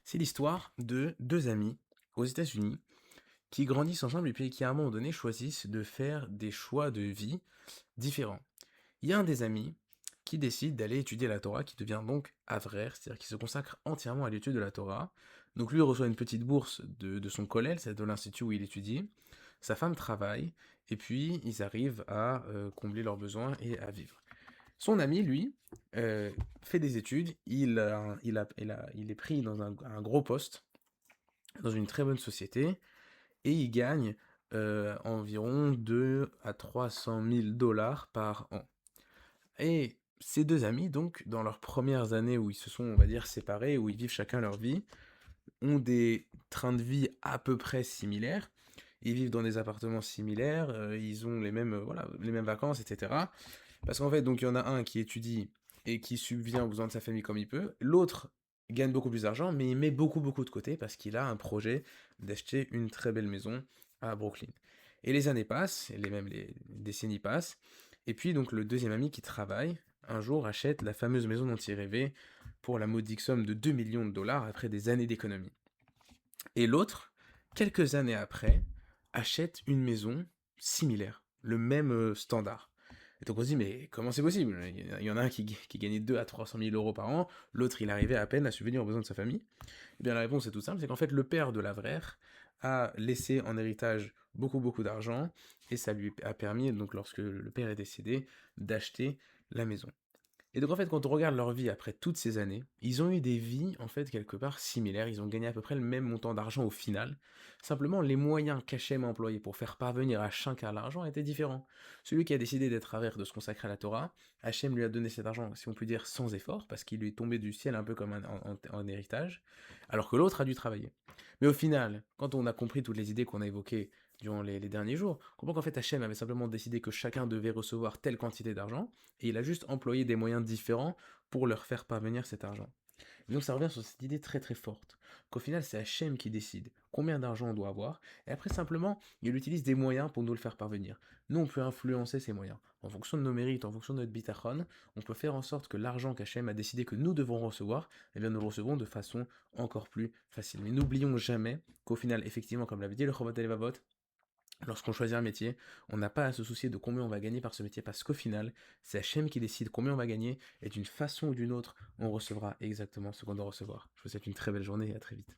C'est l'histoire de 2 amis aux États-Unis qui grandissent ensemble et puis qui, à un moment donné, choisissent de faire des choix de vie différents. Il y a un des amis qui décide d'aller étudier la Torah, qui devient donc avraire, c'est-à-dire qui se consacre entièrement à l'étude de la Torah. Donc lui reçoit une petite bourse de son collège, c'est de l'institut où il étudie. Sa femme travaille, et puis ils arrivent à combler leurs besoins et à vivre. Son ami, lui, fait des études, il est pris dans un gros poste, dans une très bonne société, et il gagne environ 2 à 300 000 dollars par an. Et ces deux amis, donc, dans leurs premières années où ils se sont, on va dire, séparés, où ils vivent chacun leur vie, ont des trains de vie à peu près similaires. Ils vivent dans des appartements similaires, ils ont les mêmes, voilà, les mêmes vacances, etc. Parce qu'en fait, donc, il y en a un qui étudie et qui subvient aux besoins de sa famille comme il peut. L'autre gagne beaucoup plus d'argent, mais il met beaucoup, beaucoup de côté parce qu'il a un projet d'acheter une très belle maison à Brooklyn. Et les années passent, et les décennies passent, et puis donc le deuxième ami qui travaille, un jour achète la fameuse maison dont il rêvait pour la modique somme de 2 millions de dollars après des années d'économie. Et l'autre, quelques années après, achète une maison similaire, le même standard. Et donc on se dit, mais comment c'est possible? Il y en a un qui gagnait 2 à 300 000 euros par an, l'autre il arrivait à peine à subvenir aux besoins de sa famille. Eh bien la réponse est toute simple, c'est qu'en fait le père de l'avraire a laissé en héritage beaucoup beaucoup d'argent, et ça lui a permis, donc lorsque le père est décédé, d'acheter la maison. Et donc en fait, quand on regarde leur vie après toutes ces années, ils ont eu des vies en fait quelque part similaires, ils ont gagné à peu près le même montant d'argent au final. Simplement, les moyens qu'Hachem a employés pour faire parvenir à chacun l'argent étaient différents. Celui qui a décidé d'être avare, de se consacrer à la Torah, Hachem lui a donné cet argent, si on peut dire, sans effort, parce qu'il lui est tombé du ciel un peu comme un héritage, alors que l'autre a dû travailler. Mais au final, quand on a compris toutes les idées qu'on a évoquées durant les derniers jours, on comprend qu'en fait Hachem avait simplement décidé que chacun devait recevoir telle quantité d'argent, et il a juste employé des moyens différents pour leur faire parvenir cet argent. Et donc ça revient sur cette idée très très forte, qu'au final c'est Hachem qui décide combien d'argent on doit avoir, et après simplement il utilise des moyens pour nous le faire parvenir. Nous on peut influencer ces moyens. En fonction de nos mérites, en fonction de notre bitachon, on peut faire en sorte que l'argent qu'Hachem a décidé que nous devons recevoir, eh bien nous le recevons de façon encore plus facile. Mais n'oublions jamais qu'au final, effectivement, comme l'avait dit le Chovat Levavot, lorsqu'on choisit un métier, on n'a pas à se soucier de combien on va gagner par ce métier, parce qu'au final, c'est Hachem qui décide combien on va gagner, et d'une façon ou d'une autre, on recevra exactement ce qu'on doit recevoir. Je vous souhaite une très belle journée et à très vite.